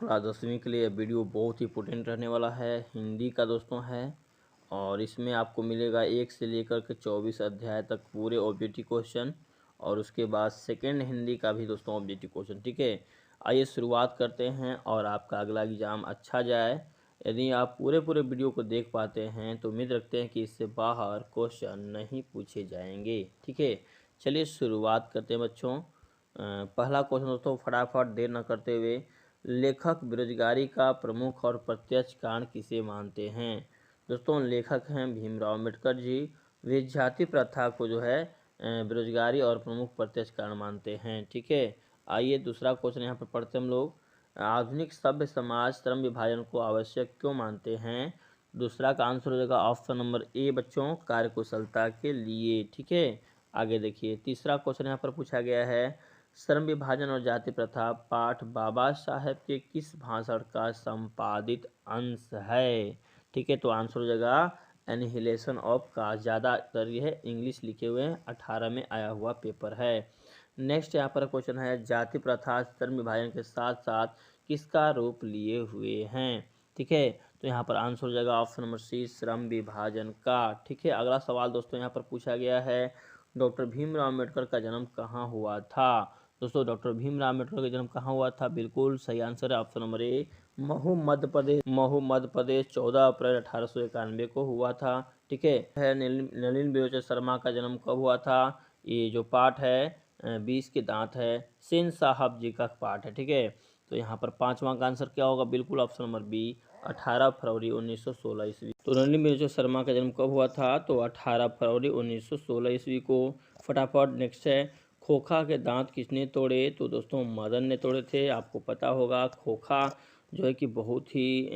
Class 10वीं के लिए वीडियो बहुत ही इंपॉर्टेंट रहने वाला है। हिंदी का दोस्तों है और इसमें आपको मिलेगा 1 से लेकर के 24 अध्याय तक पूरे ऑब्जेक्टिव क्वेश्चन और उसके बाद सेकेंड हिंदी का भी दोस्तों ऑब्जेक्टिव क्वेश्चन। ठीक है, आइए शुरुआत करते हैं और आपका अगला एग्ज़ाम अच्छा जाए। यदि आप पूरे वीडियो को देख पाते हैं तो उम्मीद रखते हैं कि इससे बाहर क्वेश्चन नहीं पूछे जाएंगे। ठीक है, चलिए शुरुआत करते हैं बच्चों। पहला क्वेश्चन दोस्तों फटाफट देर न करते हुए, लेखक बेरोजगारी का प्रमुख और प्रत्यक्ष कारण किसे मानते हैं। दोस्तों लेखक हैं भीमराव अम्बेडकर जी। वे जाति प्रथा को जो है बेरोजगारी और प्रमुख प्रत्यक्ष कारण मानते हैं। ठीक है, आइए दूसरा क्वेश्चन यहाँ पर पढ़ते हम लोग। आधुनिक सभ्य समाज श्रम विभाजन को आवश्यक क्यों मानते हैं। दूसरा का आंसर हो जाएगा ऑप्शन नंबर ए बच्चों, कार्यकुशलता के लिए। ठीक है, आगे देखिए तीसरा क्वेश्चन यहाँ पर पूछा गया है, श्रम विभाजन और जाति प्रथा पाठ बाबा साहेब के किस भाषण का संपादित अंश है। ठीक है, तो आंसर हो जाएगा एनिहिलेशन ऑफ कास्ट। ज़्यादातर यह इंग्लिश लिखे हुए हैं, 18 में आया हुआ पेपर है। नेक्स्ट यहाँ पर क्वेश्चन है, जाति प्रथा श्रम विभाजन के साथ साथ किसका रूप लिए हुए हैं। ठीक है, तो यहाँ पर आंसर हो जाएगा ऑप्शन नंबर सी, श्रम विभाजन का। ठीक है, अगला सवाल दोस्तों यहाँ पर पूछा गया है, डॉक्टर भीमराव अम्बेडकर का जन्म कहाँ हुआ था। दोस्तों डॉक्टर भीमराव अम्बेडकर का जन्म कहाँ हुआ था, बिल्कुल सही आंसर है ऑप्शन नंबर ए, महू मध्य प्रदेश 14 अप्रैल 1891 को हुआ था। ठीक है, नलिन बिलोचन शर्मा का जन्म कब हुआ था। ये जो पाठ है 20 के दांत है, सेन साहब जी का पाठ है। ठीक है, तो यहाँ पर पांचवा का आंसर क्या होगा, बिल्कुल ऑप्शन नंबर बी, 18 फरवरी 1916 ईस्वी। तो नलिन बिलोचन शर्मा का जन्म कब हुआ था, तो 18 फरवरी 1916 ईस्वी को। फटाफट नेक्स्ट है, खोखा के दांत किसने तोड़े, तो दोस्तों मदन ने तोड़े थे। आपको पता होगा खोखा जो है कि बहुत ही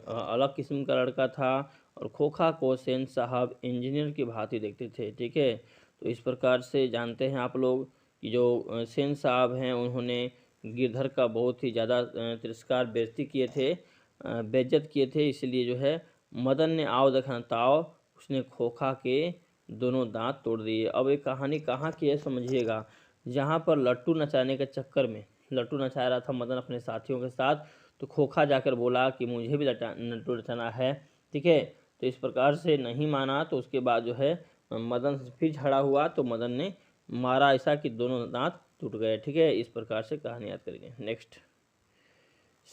अलग किस्म का लड़का था और खोखा को सेन साहब इंजीनियर की भांति देखते थे। ठीक है, तो इस प्रकार से जानते हैं आप लोग कि जो सेन साहब हैं उन्होंने गिरधर का बहुत ही ज़्यादा तिरस्कार बेइज्जती किए थे, बेइज्जत किए थे। इसलिए जो है मदन ने आओ देखना ताओ, उसने खोखा के दोनों दांत तोड़ दिए। अब ये कहानी कहाँ की है समझिएगा, जहाँ पर लट्टू नचाने के चक्कर में, लट्टू नचा रहा था मदन अपने साथियों के साथ, तो खोखा जाकर बोला कि मुझे भी लट्टू नचाना है। ठीक है, तो इस प्रकार से नहीं माना, तो उसके बाद जो है मदन से फिर झगड़ा हुआ, तो मदन ने मारा ऐसा कि दोनों दांत टूट गए। ठीक है, इस प्रकार से कहानी याद करेंगे। नेक्स्ट,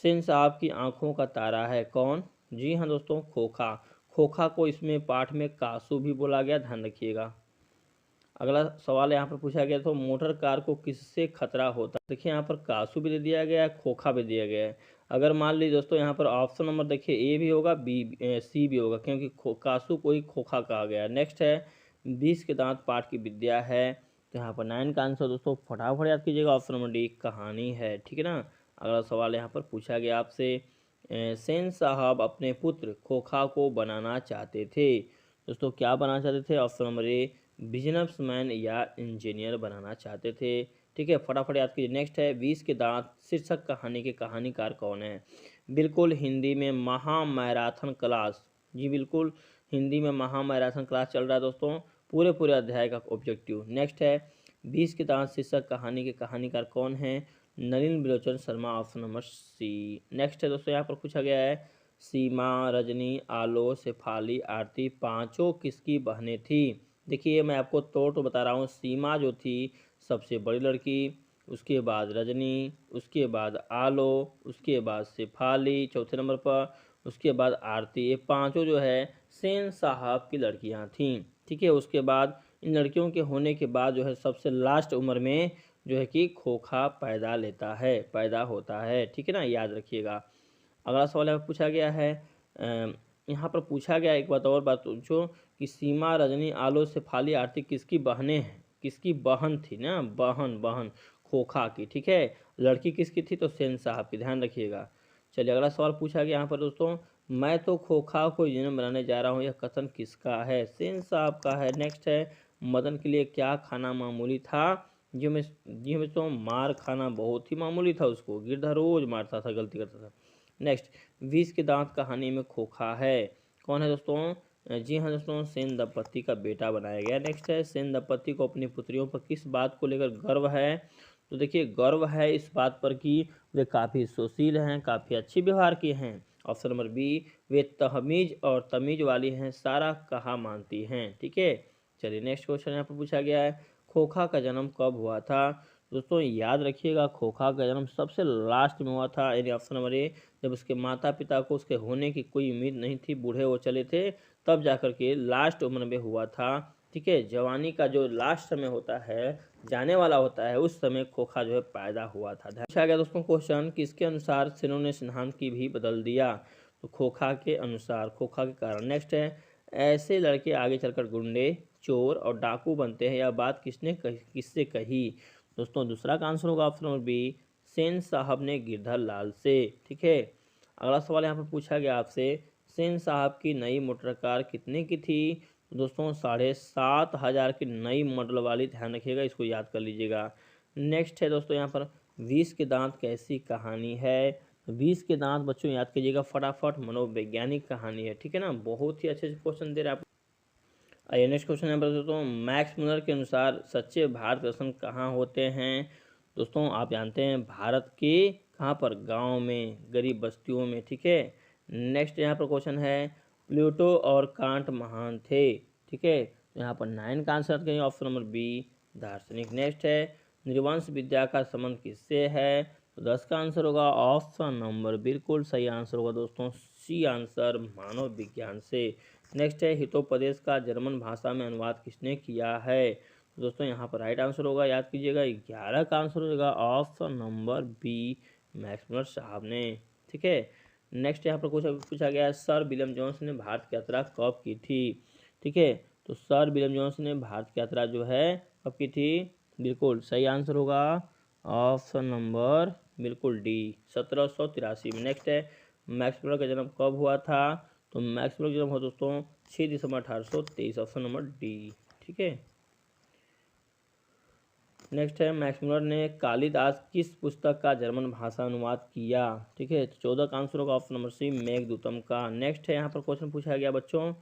सेन साहब की आंखों का तारा है कौन। जी हाँ दोस्तों, खोखा। खोखा को इसमें पाठ में कासू भी बोला गया, ध्यान रखिएगा। अगला सवाल यहाँ पर पूछा गया, तो मोटर कार को किससे खतरा होता है। देखिए यहाँ पर कासू भी दे दिया गया है, खोखा भी दिया गया है। अगर मान लीजिए दोस्तों यहाँ पर ऑप्शन नंबर देखिए ए भी होगा, बी सी भी होगा, क्योंकि कासू को ही खोखा कहा गया है। नेक्स्ट है, 20 के दांत पाठ की विद्या है, तो यहाँ पर 9 का आंसर दोस्तों फटाफट याद कीजिएगा, ऑप्शन नंबर डी कहानी है। ठीक है ना। अगला सवाल यहाँ पर पूछा गया आपसे, सेन साहब अपने पुत्र खोखा को बनाना चाहते थे। दोस्तों क्या बनाना चाहते थे, ऑप्शन नंबर ए, बिजनेसमैन या इंजीनियर बनाना चाहते थे। ठीक है, फटाफट याद कीजिए। नेक्स्ट है, 20 के दांत शीर्षक कहानी के कहानीकार कौन है। बिल्कुल हिंदी में महा मैराथन क्लास, जी बिल्कुल हिंदी में महा मैराथन क्लास चल रहा है दोस्तों, पूरे अध्याय का ऑब्जेक्टिव। नेक्स्ट है, 20 के दांत शीर्षक कहानी के कहानीकार कौन है, Nalin Bilochan Sharma, option number C. Next है दोस्तों यहाँ पर पूछा गया है, सीमा, रजनी, आलो, शेफाली, आरती पांचों किसकी बहनें थी। देखिए मैं आपको तो बता रहा हूँ, सीमा जो थी सबसे बड़ी लड़की, उसके बाद रजनी, उसके बाद आलो, उसके बाद शेफाली चौथे नंबर पर, उसके बाद आरती। ये पांचों जो है सेन साहब की लड़कियां थीं। ठीक है, उसके बाद इन लड़कियों के होने के बाद जो है सबसे लास्ट उम्र में जो है कि खोखा पैदा होता है। ठीक है ना, याद रखिएगा। अगला सवाल यहाँ पूछा गया है, यहाँ पर पूछा गया एक बात और बात पूछो कि सीमा, रजनी, आलो, शेफाली, आरती किसकी बहनें हैं, किसकी बहन थी ना, बहन खोखा की। ठीक है, लड़की किसकी थी, तो सेन साहब की, ध्यान रखिएगा। चलिए अगला सवाल पूछा गया यहाँ पर दोस्तों, मैं तो खोखा को इंजीनियर बनाने जा रहा हूँ, यह कथन किसका है, सेन साहब का है। नेक्स्ट है, मदन के लिए क्या खाना मामूली था। जी में तो मार खाना बहुत ही मामूली था, उसको गिरधर रोज मारता था, गलती करता था। नेक्स्ट, 20 के दांत कहानी में खोखा है कौन है दोस्तों, जी हाँ दोस्तों, सेन दंपत्ति का बेटा बनाया गया। नेक्स्ट है, सेन दंपत्ति को अपनी पुत्रियों पर किस बात को लेकर गर्व है, तो देखिए गर्व है इस बात पर कि वे काफ़ी सुशील हैं, काफ़ी अच्छी व्यवहार के हैं। ऑप्शन नंबर बी, वे तहमीज़ और तमीज़ वाली हैं, सारा कहा मानती हैं। ठीक है, चलिए नेक्स्ट क्वेश्चन यहाँ पर पूछा गया है, खोखा का जन्म कब हुआ था? दोस्तों याद रखिएगा, खोखा का जन्म सबसे लास्ट में हुआ था, यानी ऑप्शन नंबर ए, जब उसके माता पिता को उसके होने की कोई उम्मीद नहीं थी, बूढ़े हो चले थे, तब जाकर के लास्ट उम्र में हुआ था। ठीक है, जवानी का जो लास्ट समय होता है, जाने वाला होता है, उस समय खोखा जो है पैदा हुआ था। पूछा गया दोस्तों क्वेश्चन, किसके अनुसार सेनों ने सिद्धांत की भी बदल दिया? तो खोखा के अनुसार, खोखा के कारण। नेक्स्ट है, ऐसे लड़के आगे चलकर गुंडे, चोर और डाकू बनते हैं, यह बात किससे कही? दोस्तों दूसरा का आंसर होगा ऑप्शन नंबर बी, सेन साहब ने गिरधर लाल से। ठीक है, अगला सवाल यहाँ पर पूछा गया आपसे, सेन साहब की नई मोटर कार कितने की थी? दोस्तों 7,500 की नई मॉडल वाली, ध्यान रखिएगा, इसको याद कर लीजिएगा। नेक्स्ट है दोस्तों यहाँ पर, 20 के दांत कैसी कहानी है? 20 के दांत बच्चों याद कीजिएगा फटाफट, मनोवैज्ञानिक कहानी है। ठीक है ना, बहुत ही अच्छे से क्वेश्चन दे रहे हैं आप। आइए नेक्स्ट क्वेश्चन यहाँ पर दोस्तों, मैक्स मुलर के अनुसार सच्चे भारत दर्शन कहाँ होते हैं? दोस्तों आप जानते हैं भारत के कहाँ पर, गांव में, गरीब बस्तियों में। ठीक है, नेक्स्ट यहाँ पर क्वेश्चन है, प्लूटो और कांट महान थे। ठीक है, तो यहाँ पर 9 का आंसर करेंगे ऑप्शन नंबर बी, दार्शनिक। नेक्स्ट है, निर्वंश विद्या का संबंध किससे है? तो 10 का आंसर होगा ऑप्शन नंबर, बिल्कुल सही आंसर होगा दोस्तों, सी आंसर, मानव विज्ञान से। नेक्स्ट है, हितोपदेश का जर्मन भाषा में अनुवाद किसने किया है? तो दोस्तों यहाँ पर राइट आंसर होगा, याद कीजिएगा, 11 का आंसर होगा option number B, Max Muller साहब ने। ठीक है, नेक्स्ट यहाँ पर पूछा गया है, सर विलियम जोन्स ने भारत की यात्रा कब की थी? ठीक है, तो सर विलियम जोन्स ने भारत की यात्रा जो है कब की थी? बिल्कुल सही आंसर होगा ऑप्शन नंबर बिल्कुल डी, 1783 में। नेक्स्ट है, मैक्स मुलर का जन्म कब हुआ था? तो मैक्स मुलर का जन्म हुआ दोस्तों 6 दिसंबर 1823, ऑप्शन नंबर डी। ठीक है, नेक्स्ट है, मैक्स मुलर ने कालिदास किस पुस्तक का जर्मन भाषा अनुवाद किया? ठीक है, तो 14 का आंसर होगा ऑप्शन नंबर सी, मेघदूतम का। नेक्स्ट है, यहाँ पर क्वेश्चन पूछा गया बच्चों,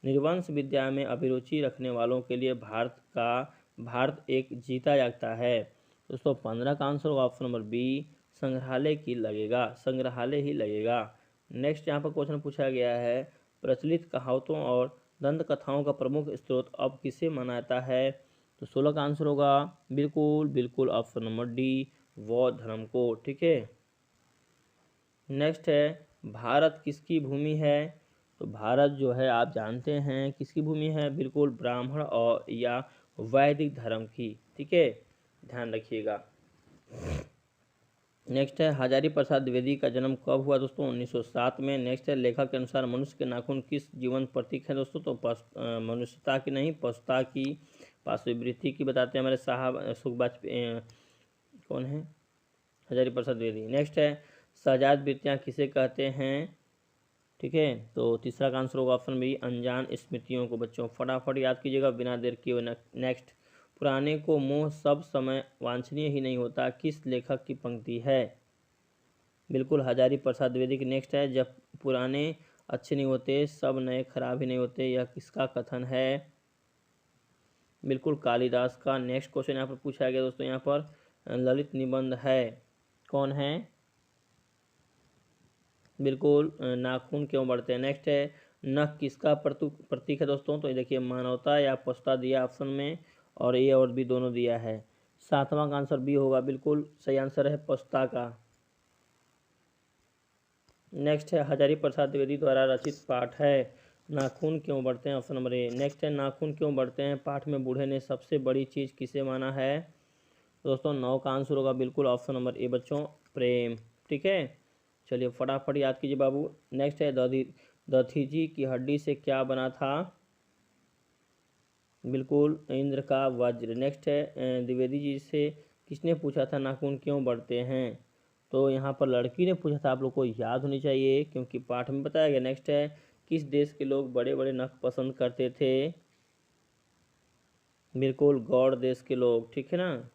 निर्वंश विद्या में अभिरुचि रखने वालों के लिए भारत एक जीता जागता है। दोस्तों 15 का आंसर होगा ऑप्शन नंबर बी, संग्रहालय की लगेगा, संग्रहालय ही लगेगा। नेक्स्ट यहाँ पर क्वेश्चन पूछा गया है, प्रचलित कहावतों और दंत कथाओं का प्रमुख स्रोत अब किसे माना जाता है? तो 16 का आंसर होगा बिल्कुल ऑप्शन नंबर डी, बौद्ध धर्म को। ठीक है, नेक्स्ट है, भारत किसकी भूमि है? तो भारत जो है आप जानते हैं किसकी भूमि है, बिल्कुल ब्राह्मण और या वैदिक धर्म की। ठीक है, ध्यान रखिएगा। नेक्स्ट है, हजारी प्रसाद द्विवेदी का जन्म कब हुआ? दोस्तों 1907 में। नेक्स्ट है, लेखक के अनुसार मनुष्य के नाखून किस जीवन प्रतीक है? दोस्तों तो मनुष्यता की नहीं, पशुता की, पाशुवृत्ति की बताते हैं हमारे साहब सुखबाज कौन है, हजारी प्रसाद द्विवेदी। नेक्स्ट है, शहजाद वृत्तियाँ किसे कहते हैं? ठीक है, तो तीसरा का आंसर होगा ऑप्शन बी, अनजान स्मृतियों को। बच्चों फटाफट याद कीजिएगा बिना देर किए। नेक्स्ट, पुराने को मोह सब समय वांछनीय ही नहीं होता, किस लेखक की पंक्ति है? बिल्कुल हजारी प्रसाद द्विवेदी की। नेक्स्ट है, जब पुराने अच्छे नहीं होते सब नए खराब ही नहीं होते, यह किसका कथन है? बिल्कुल कालिदास का। नेक्स्ट क्वेश्चन यहाँ पर पूछा गया दोस्तों, यहाँ पर ललित निबंध है, कौन है? बिल्कुल नाखून क्यों बढ़ते हैं। नेक्स्ट है, नख किसका प्रतीक है? दोस्तों तो ये देखिए, मानवता या पशुता दिया ऑप्शन में, और ए और बी दोनों दिया है। 7वां का आंसर बी होगा, बिल्कुल सही आंसर है पशुता का। नेक्स्ट है, हजारी प्रसाद द्विवेदी द्वारा रचित पाठ है, नाखून क्यों बढ़ते हैं, ऑप्शन नंबर ए। नेक्स्ट है, नाखून क्यों बढ़ते हैं पाठ में बूढ़े ने सबसे बड़ी चीज़ किसे माना है? दोस्तों 9 का आंसर होगा बिल्कुल ऑप्शन नंबर ए बच्चों, प्रेम। ठीक है, चलिए फटाफट याद कीजिए बाबू। नेक्स्ट है, दधीजी की हड्डी से क्या बना था? बिल्कुल इंद्र का वज्र। नेक्स्ट है, द्विवेदी जी से किसने पूछा था नाखून क्यों बढ़ते हैं? तो यहाँ पर लड़की ने पूछा था, आप लोग को याद होनी चाहिए क्योंकि पाठ में बताया गया। नेक्स्ट है, किस देश के लोग बड़े बड़े नख पसंद करते थे? बिल्कुल गौड़ देश के लोग। ठीक है ना।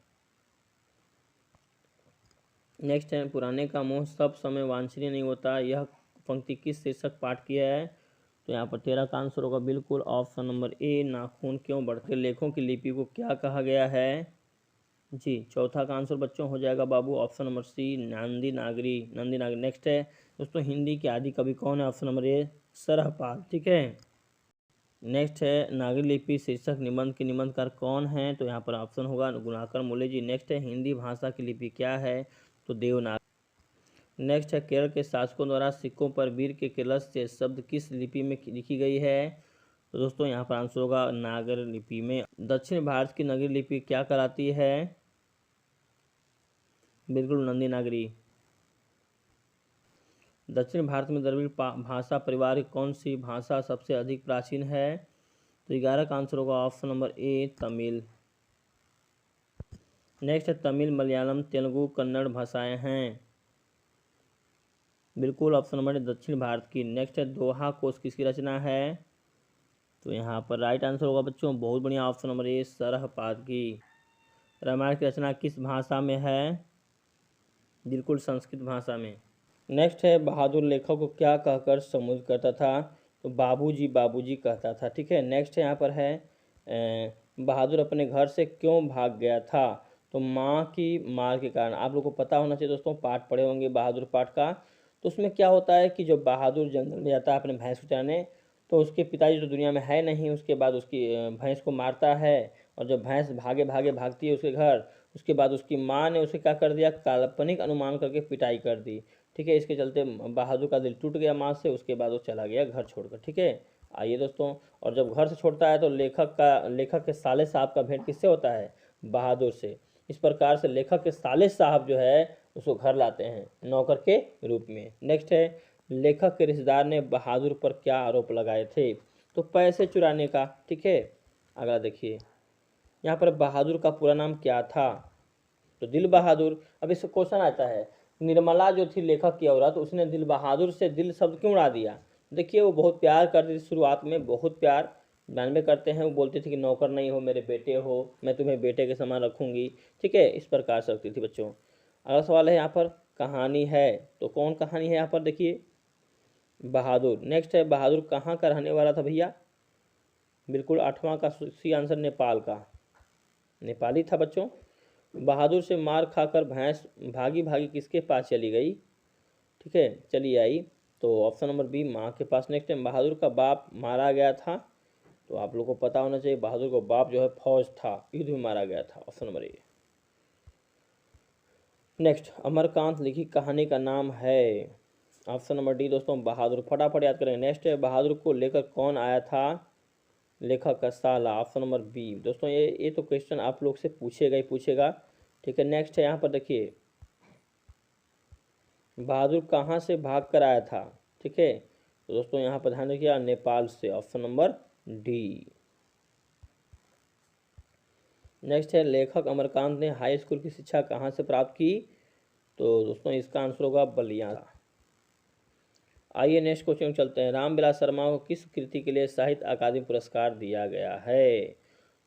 नेक्स्ट है, पुराने का मोह सब समय वांछनीय नहीं होता, यह पंक्ति किस शीर्षक पाठ की है? तो यहाँ पर 13 का आंसर होगा बिल्कुल ऑप्शन नंबर ए, नाखून क्यों बढ़ते। लेखों की लिपि को क्या कहा गया है? जी, चौथा का आंसर बच्चों हो जाएगा बाबू option number C, Nandi Nagari. Nandi Nagari. Next है दोस्तों, हिंदी के आदि कवि कौन है? Option number A, Sarahpal. ठीक है। नेक्स्ट है, नागरी लिपि शीर्षक निबंध के निबंधकार कौन है? तो यहाँ पर ऑप्शन होगा गुणाकर मूल्य जी। नेक्स्ट है, हिंदी भाषा की लिपि क्या है? तो देवनागरी। नेक्स्ट है, केरल के शासकों द्वारा सिक्कों पर वीर के कलश से शब्द किस लिपि में लिखी गई है? तो दोस्तों यहाँ पर आंसर होगा नागर लिपि में। दक्षिण भारत की नगरी लिपि क्या कहलाती है? बिल्कुल, नंदी नागरी। दक्षिण भारत में द्रविड़ भाषा परिवार की कौन सी भाषा सबसे अधिक प्राचीन है? तो 11 का आंसर होगा ऑप्शन नंबर ए, तमिल। नेक्स्ट है, तमिल, मलयालम, तेलुगु, कन्नड़ भाषाएं हैं। बिल्कुल, ऑप्शन नंबर ए, दक्षिण भारत की। नेक्स्ट है, दोहा कोश किसकी रचना है? तो यहाँ पर राइट आंसर होगा बच्चों, बहुत बढ़िया, ऑप्शन नंबर ए, सरहपाद की। रामायण की रचना किस भाषा में है? बिल्कुल, संस्कृत भाषा में। नेक्स्ट है, बहादुर लेखक को क्या कहकर संबोधित करता था? तो बाबूजी बाबूजी कहता था। ठीक है। नेक्स्ट यहाँ पर है, बहादुर अपने घर से क्यों भाग गया था? तो माँ की मार के कारण। आप लोग को पता होना चाहिए दोस्तों, पाठ पढ़े होंगे बहादुर पाठ का। तो उसमें क्या होता है कि जब बहादुर जंगल में जाता है अपने भैंस को चराने, तो उसके पिताजी तो दुनिया में है नहीं, उसके बाद उसकी भैंस को मारता है। और जब भैंस भागे भागे भागती है उसके घर, उसके बाद उसकी माँ ने उसे क्या कर दिया, काल्पनिक अनुमान करके पिटाई कर दी। ठीक है। इसके चलते बहादुर का दिल टूट गया माँ से, उसके बाद वो चला गया घर छोड़कर। ठीक है। आइए दोस्तों, और जब घर से छोड़ता है तो लेखक के साले साहब का भेंट किससे होता है? बहादुर से। इस प्रकार से लेखक के साले साहब जो है उसको घर लाते हैं नौकर के रूप में। नेक्स्ट है, लेखक के रिश्तेदार ने बहादुर पर क्या आरोप लगाए थे? तो पैसे चुराने का। ठीक है। अगला देखिए, यहाँ पर बहादुर का पूरा नाम क्या था? तो दिल बहादुर। अब इससे क्वेश्चन आता है, निर्मला जो थी लेखक की औरत, उसने दिल बहादुर से दिल शब्द क्यों उड़ा दिया? देखिए, वो बहुत प्यार करती थी शुरुआत में, बहुत प्यार जानबे करते हैं। वो बोलती थी कि नौकर नहीं हो, मेरे बेटे हो, मैं तुम्हें बेटे के समान रखूंगी। ठीक है। इस प्रकार से रखती थी बच्चों। अगला सवाल है यहाँ पर, कहानी है। तो कौन कहानी है यहाँ पर? देखिए, बहादुर। नेक्स्ट है, बहादुर कहाँ का रहने वाला था भैया? बिल्कुल, 8वां का सी आंसर, नेपाल का। नेपाली था बच्चों। बहादुर से मार खाकर भैंस भागी भागी किसके पास चली गई? ठीक है, चली आई। तो ऑप्शन नंबर बी, माँ के पास। नेक्स्ट टाइम, बहादुर का बाप मारा गया था। तो आप लोग को पता होना चाहिए, बहादुर का बाप जो है फौज था, युद्ध में मारा गया था। ऑप्शन नंबर ए। नेक्स्ट, अमरकांत लिखी कहानी का नाम है? ऑप्शन नंबर डी दोस्तों, बहादुर। फटाफट याद करेंगे। नेक्स्ट है, बहादुर को लेकर कौन आया था? लेखक का साला। ऑप्शन नंबर बी दोस्तों। ये तो क्वेश्चन आप लोग से पूछेगा ही पूछेगा। ठीक है। नेक्स्ट है, यहाँ पर देखिए, बहादुर कहाँ से भाग कर आया था? ठीक है। तो दोस्तों यहाँ पर ध्यान रखिए, नेपाल से। Option number D. नेक्स्ट है, लेखक अमरकांत ने हाई स्कूल की शिक्षा कहाँ से प्राप्त की? तो दोस्तों इसका आंसर होगा बलिया। आइए नेक्स्ट क्वेश्चन चलते हैं, रामविलास शर्मा को किस कृति के लिए साहित्य अकादमी पुरस्कार दिया गया है?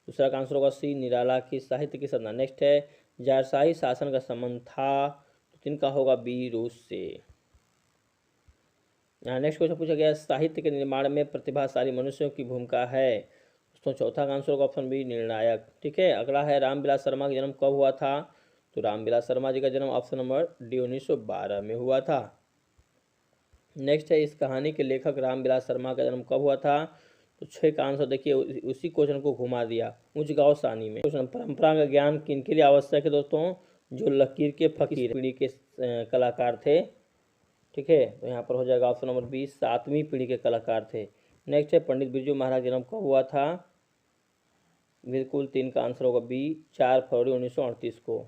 दूसरा का आंसर होगा सी, निराला की साहित्य की साधना। नेक्स्ट है, जारशाही शासन का संबंध था? तो तिनका होगा बी, रूस से। यहाँ नेक्स्ट क्वेश्चन पूछा गया, साहित्य के निर्माण में प्रतिभाशाली मनुष्यों की भूमिका है? दोस्तों चौथा का आंसर होगा ऑप्शन बी, निर्णायक। ठीक है। अगला है, रामविलास शर्मा का जन्म कब हुआ था? तो रामविलास शर्मा जी का जन्म ऑप्शन नंबर डी 1912 में हुआ था। नेक्स्ट है, इस कहानी के लेखक रामविलास शर्मा का जन्म कब हुआ था? तो 6 का आंसर देखिए, उसी क्वेश्चन को घुमा दिया, ऊंच गाँव सानी में। क्वेश्चन, परंपरा का ज्ञान किनके लिए आवश्यक है दोस्तों? जो लकीर के फकीर पीढ़ी के कलाकार थे। ठीक है। तो यहाँ पर हो जाएगा ऑप्शन नंबर बी, 7वीं पीढ़ी के कलाकार थे। नेक्स्ट है, पंडित बिरजू महाराज जन्म कब हुआ था? बिल्कुल, 3 का आंसर होगा बी, 4 फरवरी 1938 को।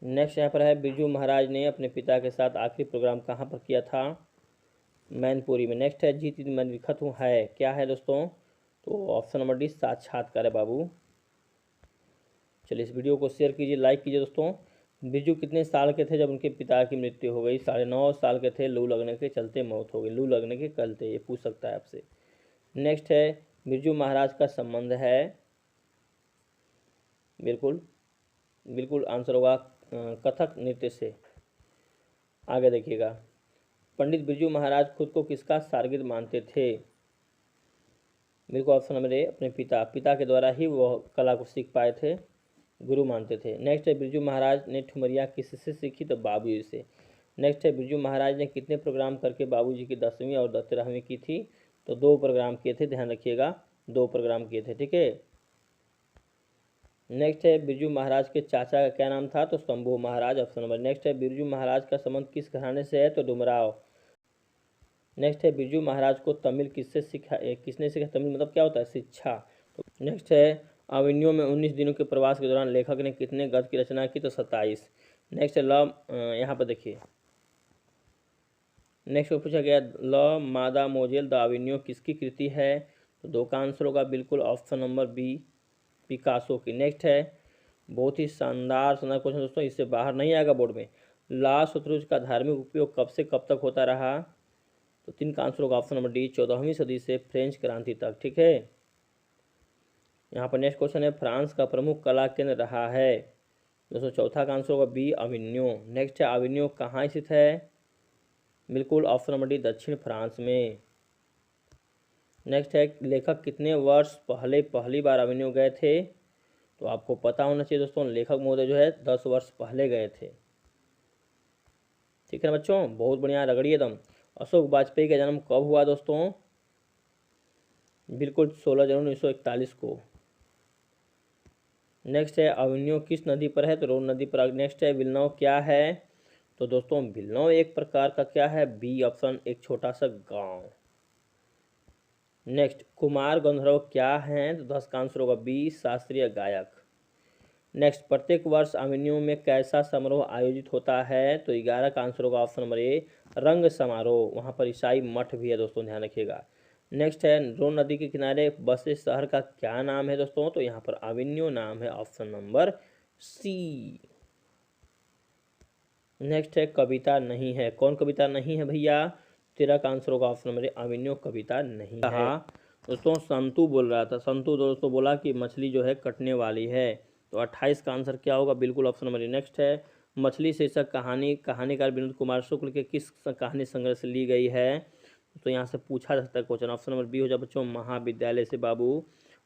नेक्स्ट यहाँ पर है, बिरजू महाराज ने अपने पिता के साथ आखिरी प्रोग्राम कहाँ पर किया था? मैनपुरी में। नेक्स्ट है, जीत मैं लिखत हूँ है क्या है दोस्तों? तो ऑप्शन नंबर डी, साक्षात्कार है बाबू। चलिए, इस वीडियो को शेयर कीजिए, लाइक कीजिए दोस्तों। बिरजू कितने साल के थे जब उनके पिता की मृत्यु हो गई? 9.5 साल के थे, लू लगने के चलते मौत हो गई। लू लगने के चलते, ये पूछ सकता है आपसे। नेक्स्ट है, बिरजू महाराज का संबंध है? बिल्कुल बिल्कुल, आंसर होगा कथक नृत्य से। आगे देखिएगा, पंडित बिरजू महाराज खुद को किसका शागिर्द मानते थे? बिल्कुल ऑप्शन नंबर ए, अपने पिता, पिता के द्वारा ही वो कला को सीख पाए थे, गुरु मानते थे। नेक्स्ट है बिरजू महाराज ने ठुमरिया किससे सीखी, तो बाबूजी से। नेक्स्ट है बिरजू महाराज ने कितने प्रोग्राम करके बाबूजी की 10वीं और 13वीं की थी, तो 2 प्रोग्राम किए थे, ध्यान रखिएगा 2 प्रोग्राम किए थे, ठीक है। नेक्स्ट है बिरजू महाराज के चाचा का क्या नाम था, तो शंभू महाराज, ऑप्शन नंबर। नेक्स्ट है बिरजू महाराज का संबंध किस घराने से है, तो डुमराव। नेक्स्ट है बिरजू महाराज को तमिल किसने सीखा, तमिल मतलब क्या होता है, शिक्षा। तो नेक्स्ट है अवनियों में 19 दिनों के प्रवास के दौरान लेखक ने कितने गद्य की रचना की, तो 27। नेक्स्ट है यहाँ पर देखिए, नेक्स्ट पूछा गया ल मादा मोजेल द अवनियो किसकी कृति है, तो 2 का आंसर होगा बिल्कुल ऑप्शन नंबर बी, पिकासो की। नेक्स्ट है बहुत ही शानदार क्वेश्चन दोस्तों, इससे बाहर नहीं आएगा बोर्ड में। ला शतरुंज का धार्मिक उपयोग कब से कब तक होता रहा, तो 3 का आंसर होगा ऑप्शन नंबर डी, 14वीं सदी से फ्रेंच क्रांति तक, ठीक है। यहाँ पर नेक्स्ट क्वेश्चन है फ्रांस का प्रमुख कला केंद्र रहा है, दोस्तों चौथा का आंसर होगा बी, अविन्यो। नेक्स्ट है अविन्यो कहाँ स्थित है, बिल्कुल ऑप्शन नंबर डी, दक्षिण फ्रांस में। नेक्स्ट है लेखक कितने वर्ष पहले पहली बार अविन्यो गए थे, तो आपको पता होना चाहिए दोस्तों, लेखक महोदय जो है 10 वर्ष पहले गए थे, ठीक है ना बच्चों, बहुत बढ़िया, रगड़िए दम। अशोक वाजपेयी का जन्म कब हुआ दोस्तों, बिल्कुल 16 जनवरी 1941 को। नेक्स्ट है अविन्यो किस नदी पर है, तो रोन नदी पर। नेक्स्ट है विलनव क्या है, तो दोस्तों विलनव एक प्रकार का क्या है, बी ऑप्शन, एक छोटा सा गांव। नेक्स्ट कुमार गंधर्व क्या हैं, तो 10 का आंसर होगा बी, शास्त्रीय गायक। नेक्स्ट प्रत्येक वर्ष अविन्यो में कैसा समारोह आयोजित होता है, तो 11 का आंसर होगा ऑप्शन नंबर ए, रंग समारोह। वहाँ पर ईसाई मठ भी है दोस्तों, ध्यान रखिएगा। नेक्स्ट है रोन नदी के किनारे बसे शहर का क्या नाम है दोस्तों, तो यहाँ पर अविन्यो नाम है, ऑप्शन नंबर सी। नेक्स्ट है कविता नहीं है, कौन कविता नहीं है भैया, 13 का आंसर होगा ऑप्शन नंबर ए, अविन्यो कविता नहीं है। दोस्तों संतु बोल रहा था, संतु दोस्तों बोला कि मछली जो है कटने वाली है, तो 28 का आंसर क्या होगा, बिल्कुल ऑप्शन नंबर ए। नेक्स्ट है मछली शीर्षक कहानी कहानीकार विनोद कुमार शुक्ल के किस कहानी संग्रह से ली गई है, तो यहाँ से पूछा जा सकता है क्वेश्चन, ऑप्शन नंबर बी हो जाए बच्चों, महाविद्यालय से बाबू।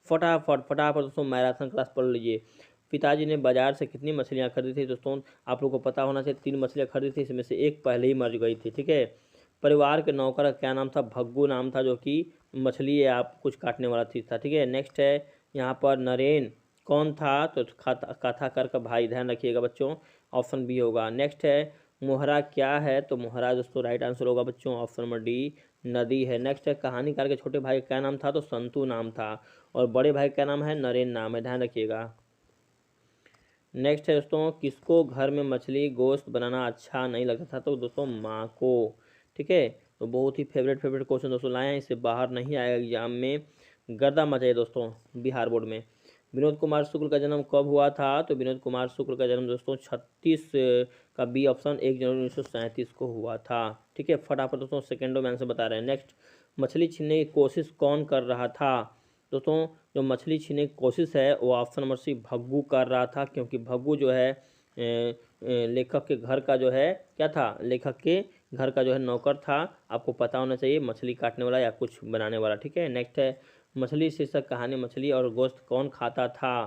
फटाफट दोस्तों मैराथन क्लास पढ़ लीजिए। पिताजी ने बाजार से कितनी मछलियाँ खरीदी थी, दोस्तों आप लोग को पता होना चाहिए 3 मछलियाँ खरीदी थी, इसमें से एक पहले ही मर गई थी, ठीक है। परिवार के नौकर का क्या नाम था, भग्गू नाम था, जो कि मछली या आप कुछ काटने वाला चीज़ था, ठीक है। नेक्स्ट है यहाँ पर नरेन कौन था, तो कथाकार का भाई, ध्यान रखिएगा बच्चों, ऑप्शन बी होगा। नेक्स्ट है मोहरा क्या है, तो मोहरा दोस्तों राइट आंसर होगा बच्चों, ऑप्शन नंबर डी, नदी है। नेक्स्ट है कहानीकार के छोटे भाई का क्या नाम था, तो संतु नाम था, और बड़े भाई का नाम है नरेन नाम है, ध्यान रखिएगा। नेक्स्ट है दोस्तों किसको घर में मछली गोश्त बनाना अच्छा नहीं लगता था, तो दोस्तों माँ को, ठीक है। तो बहुत ही फेवरेट क्वेश्चन दोस्तों लाए हैं, इससे बाहर नहीं आएगा एग्जाम में, गर्दा मचाइए दोस्तों बिहार बोर्ड में। विनोद कुमार शुक्ल का जन्म कब हुआ था, तो विनोद कुमार शुक्ल का जन्म दोस्तों 36 का बी ऑप्शन, 1 जनवरी 1937 को हुआ था, ठीक है। फटाफट दोस्तों सेकेंडों में आंसर बता रहे हैं। नेक्स्ट मछली छीनने की कोशिश कौन कर रहा था, दोस्तों जो मछली छीनने की कोशिश है वो ऑप्शन नंबर सी, भग्गू कर रहा था, क्योंकि भग्गू जो है लेखक के घर का जो है क्या था, लेखक के घर का जो है नौकर था, आपको पता होना चाहिए, मछली काटने वाला या कुछ बनाने वाला, ठीक है। नेक्स्ट है मछली शीर्षक कहानी मछली और गोश्त कौन खाता था,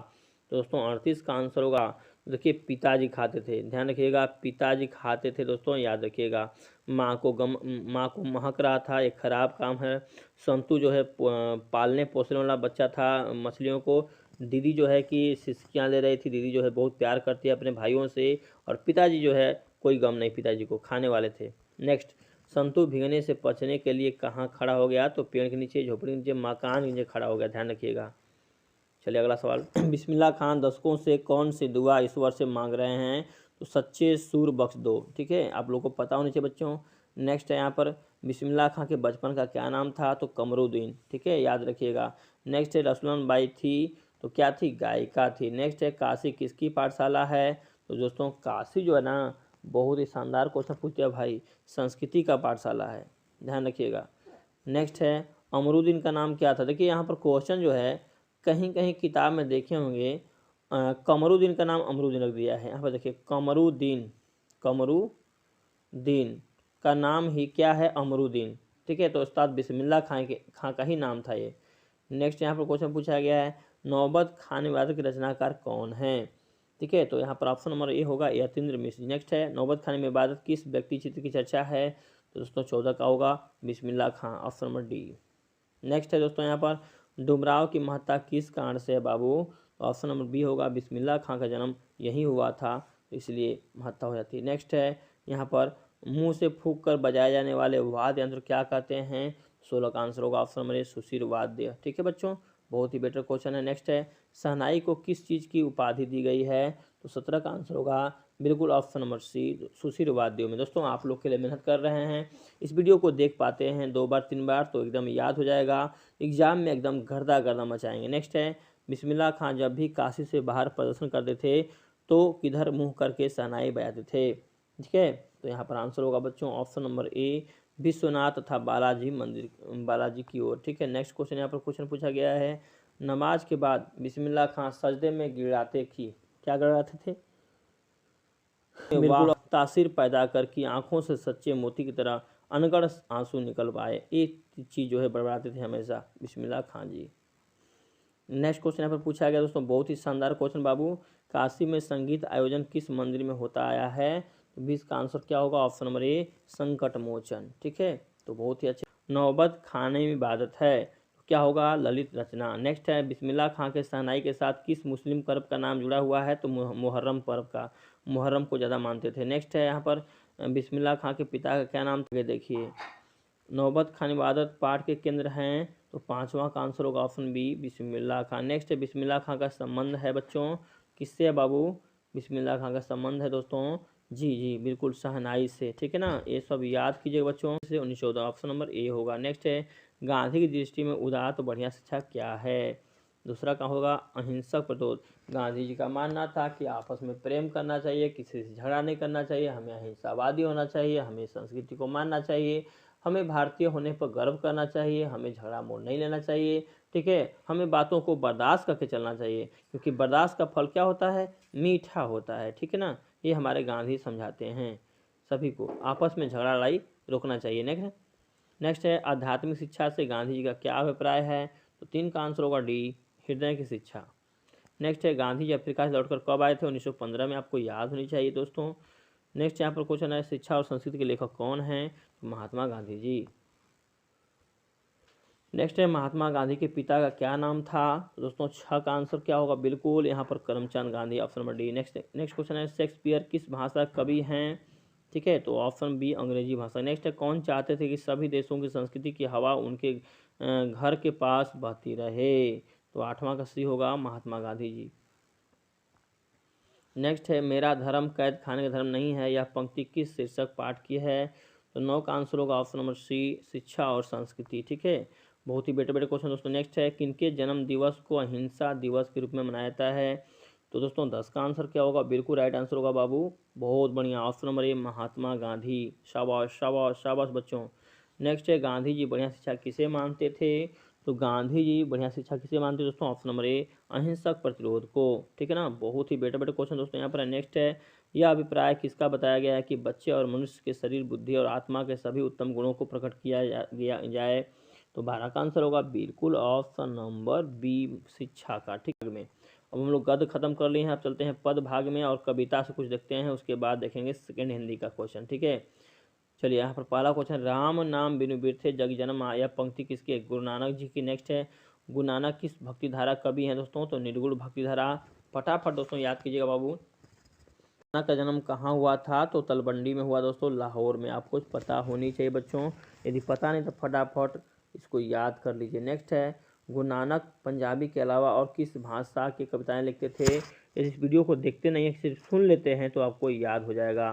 तो दोस्तों 38 का आंसर होगा, देखिए पिताजी खाते थे, ध्यान रखिएगा, पिताजी खाते थे दोस्तों, याद रखिएगा। माँ को महक रहा था, एक खराब काम है। संतु जो है पालने पोसने वाला बच्चा था मछलियों को। दीदी जो है कि सिसकियाँ ले रही थी, दीदी जो है बहुत प्यार करती है अपने भाइयों से, और पिताजी जो है कोई गम नहीं, पिताजी को खाने वाले थे। नेक्स्ट संतु भीगने से बचने के लिए कहाँ खड़ा हो गया, तो पेड़ के नीचे, झोपड़ी के नीचे, मकान के नीचे खड़ा हो गया, ध्यान रखिएगा। चलिए अगला सवाल, बिस्मिल्लाह खान दर्शकों से कौन सी दुआ ईश्वर से मांग रहे हैं, तो सच्चे सूर बख्श दो, ठीक है, आप लोगों को पता होना चाहिए बच्चों। नेक्स्ट है यहाँ पर बिस्मिल्लाह खान के बचपन का क्या नाम था, तो कमरुद्दीन, ठीक है, याद रखिएगा। नेक्स्ट है रसलन बाई थी तो क्या थी, गायिका थी। नेक्स्ट है काशी किसकी पाठशाला है, तो दोस्तों काशी जो है ना बहुत ही शानदार क्वेश्चन पूछते हैं भाई, संस्कृति का पाठशाला है, ध्यान रखिएगा। नेक्स्ट है अमरुद्दीन का नाम क्या था, देखिए यहाँ पर क्वेश्चन जो है कहीं कहीं किताब में देखे होंगे कमरुद्दीन का नाम अमरुद्दीन रख दिया है, यहाँ पर देखिए कमरुद्दीन का नाम ही क्या है, अमरुद्दीन, ठीक है। तो उस्ताद बिस्मिल्लाह खां का ही नाम था ये। नेक्स्ट यहाँ पर क्वेश्चन पूछा गया है नौबत खान इबादत के रचनाकार कौन है। ठीक है, तो यहाँ पर ऑप्शन नंबर ए होगा यतीन्द्र मिश्र। नेक्स्ट है नौबत खान इबादत किस व्यक्ति चित्र की चर्चा है, तो दोस्तों 14 का होगा बिस्मिल्लाह खां, ऑप्शन नंबर डी। नेक्स्ट है दोस्तों यहाँ पर डुमराव की महत्ता किस कारण से है बाबू, तो ऑप्शन नंबर बी होगा बिस्मिल्लाह खां का जन्म यही हुआ था, इसलिए महत्ता हो जाती है। नेक्स्ट है यहाँ पर मुंह से फूंक कर बजाए जाने वाले वाद्य यंत्र क्या कहते हैं, 16 का आंसर होगा ऑप्शन नंबर ए सुशीर वाद्य। ठीक है बच्चों, बहुत ही बेटर क्वेश्चन है। नेक्स्ट है शहनाई को किस चीज़ की उपाधि दी गई है, तो 17 का आंसर होगा बिल्कुल ऑप्शन नंबर सी सुशीर वाद्यों में। दोस्तों आप लोग के लिए मेहनत कर रहे हैं, इस वीडियो को देख पाते हैं 2 बार 3 बार तो एकदम याद हो जाएगा, एग्जाम में एकदम गर्दा गर्दा मचाएंगे। नेक्स्ट है बिस्मिल्लाह खां जब भी काशी से बाहर प्रदर्शन करते थे तो किधर मुँह करके शहनाई बजाते थे। ठीक है, तो यहाँ पर आंसर होगा बच्चों ऑप्शन नंबर ए विश्वनाथ तथा बालाजी मंदिर, बालाजी की ओर। ठीक है, नेक्स्ट क्वेश्चन यहाँ पर क्वेश्चन पूछा गया है नमाज के बाद बिस्मिल्लाह खां सजदे में गिड़ाते की, क्या गिड़ाते थे, बिल्कुल तासीर पैदा कर की आंखों से सच्चे मोती की तरह अनगढ़ आंसू निकल पाए, एक चीज़ जो है बड़बड़ाते थे हमेशा बिस्मिल्लाह खां जी। नेक्स्ट क्वेश्चन यहाँ पर पूछा गया दोस्तों बहुत ही शानदार क्वेश्चन बाबू, काशी में संगीत आयोजन किस मंदिर में होता आया है, तो 20 का आंसर क्या होगा ऑप्शन नंबर ए संकट मोचन। ठीक है, तो बहुत ही अच्छे। नौबत खाने में इबादत है तो क्या होगा ललित रचना। नेक्स्ट है बिस्मिल्लाह खां के शहनाई के साथ किस मुस्लिम पर्व का नाम जुड़ा हुआ है, तो मुहर्रम पर्व का, मुहर्रम को ज़्यादा मानते थे। नेक्स्ट है यहाँ पर बिस्मिल्लाह खां के पिता का क्या नाम था, देखिए नौबत खान इबादत पाठ के केंद्र हैं, तो 5वां का आंसर होगा ऑप्शन बी बिस्मिल्लाह खां। नेक्स्ट है बिस्मिल्लाह खां का संबंध है बच्चों किससे है बाबू, बिस्मिल्लाह खां का संबंध है दोस्तों जी बिल्कुल शहनाई से। ठीक है ना, ये सब याद कीजिएगा बच्चों से 1914 ऑप्शन नंबर ए होगा। नेक्स्ट है गांधी की दृष्टि में उदार और बढ़िया शिक्षा क्या है, दूसरा का होगा अहिंसक प्रतिरोध। गांधी जी का मानना था कि आपस में प्रेम करना चाहिए, किसी से झगड़ा नहीं करना चाहिए, हमें अहिंसावादी होना चाहिए, हमें संस्कृति को मानना चाहिए, हमें भारतीय होने पर गर्व करना चाहिए, हमें झगड़ा मोड़ नहीं लेना चाहिए। ठीक है, हमें बातों को बर्दाश्त करके चलना चाहिए क्योंकि बर्दाश्त का फल क्या होता है, मीठा होता है। ठीक है ना, ये हमारे गांधी समझाते हैं सभी को आपस में झगड़ा लड़ाई रोकना चाहिए। नेक्स्ट है आध्यात्मिक शिक्षा से गांधी जी का क्या अभिप्राय है, तो 3 का आंसर होगा डी हृदय की शिक्षा। नेक्स्ट है गांधी जी अफ्रीका से लौटकर कब आए थे, 1915 में, आपको याद होनी चाहिए दोस्तों। नेक्स्ट यहाँ पर क्वेश्चन है शिक्षा और संस्कृति के लेखक कौन हैं, महात्मा गांधी जी। नेक्स्ट है महात्मा गांधी के पिता का क्या नाम था, तो दोस्तों 6 का आंसर क्या होगा बिल्कुल यहाँ पर Karamchand Gandhi, option number D. Next question है शेक्सपियर किस भाषा कवि हैं, ठीक है, तो ऑप्शन बी अंग्रेजी भाषा। नेक्स्ट है कौन चाहते थे कि सभी देशों की संस्कृति की हवा उनके घर के पास बहती रहे, तो 8वां का सी होगा महात्मा गांधी जी। नेक्स्ट है मेरा धर्म कैद खाने का धर्म नहीं है, यह पंक्ति किस शीर्षक पाठ की है, तो 9 का आंसर होगा ऑप्शन नंबर सी शिक्षा और संस्कृति। ठीक है, बहुत ही बेटे क्वेश्चन दोस्तों। नेक्स्ट है किनके जन्म दिवस को अहिंसा दिवस के रूप में मनाया जाता है, तो दोस्तों 10 का आंसर क्या होगा बिल्कुल राइट आंसर होगा बाबू, बहुत बढ़िया, ऑप्शन नंबर ए महात्मा गांधी। शाबाश शाबाश शाबाश बच्चों। नेक्स्ट है गांधी जी बढ़िया शिक्षा किसे मानते थे, तो गांधी जी बढ़िया शिक्षा किसे मानते हैं दोस्तों, ऑप्शन नंबर ए अहिंसक प्रतिरोध को। ठीक है ना, बहुत ही बेटे क्वेश्चन दोस्तों यहाँ पर। नेक्स्ट है यह अभिप्राय किसका बताया गया है कि बच्चे और मनुष्य के शरीर बुद्धि और आत्मा के सभी उत्तम गुणों को प्रकट किया जाए, तो 12 का आंसर होगा बिल्कुल ऑप्शन नंबर बी शिक्षा का। ठीक में अब हम लोग गद्य खत्म कर लिए हैं, अब चलते हैं पद भाग में और कविता से कुछ देखते हैं, उसके बाद देखेंगे सेकेंड हिंदी का क्वेश्चन। ठीक है, चलिए यहाँ पर पहला क्वेश्चन राम नाम बिनु बिरथे जग जन्म आया, पंक्ति किसकी है, गुरु नानक जी की। नेक्स्ट है गुरु नानक किस भक्ति धारा कवि हैं दोस्तों, तो निर्गुण भक्ति धारा। फटाफट दोस्तों याद कीजिएगा बाबू, नानक का जन्म कहाँ हुआ था, तो तलवंडी में हुआ दोस्तों, लाहौर में। आपको पता होनी चाहिए बच्चों, यदि पता नहीं तो फटाफट इसको याद कर लीजिए। नेक्स्ट है गुरु नानक पंजाबी के अलावा और किस भाषा की कविताएं लिखते थे, यदि इस वीडियो को देखते नहीं है सिर्फ सुन लेते हैं तो आपको याद हो जाएगा,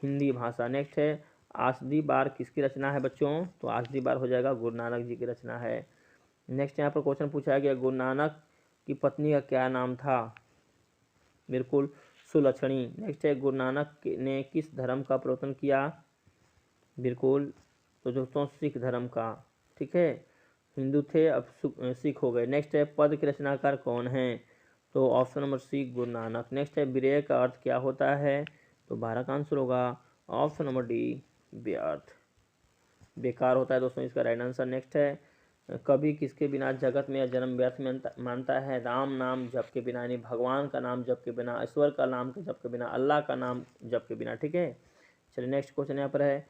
हिंदी भाषा। नेक्स्ट है आसदी बार किसकी रचना है बच्चों, तो आसदी बार हो जाएगा गुरु नानक जी की रचना है। नेक्स्ट यहाँ पर क्वेश्चन पूछा गया गुरु नानक की पत्नी का क्या नाम था, बिल्कुल सुलक्षणी। नेक्स्ट है गुरु नानक ने किस धर्म का प्रवर्तन किया, बिल्कुल तो दोस्तों सिख धर्म का। ठीक है, हिंदू थे अब सिख हो गए। नेक्स्ट है पद के रचनाकार कौन हैं, तो ऑप्शन नंबर सी गुरु नानक। नेक्स्ट है विरह का अर्थ क्या होता है, तो 12 का आंसर होगा ऑप्शन नंबर डी व्यर्थ, बेकार होता है दोस्तों इसका राइट आंसर। नेक्स्ट है कवि किसके बिना जगत में जन्म व्यर्थ मानता है? राम नाम जप के बिना, यानी भगवान का नाम जप के बिना, ईश्वर का नाम जप के बिना, अल्लाह का नाम जप के बिना। ठीक है, चलिए नेक्स्ट क्वेश्चन यहाँ पर है,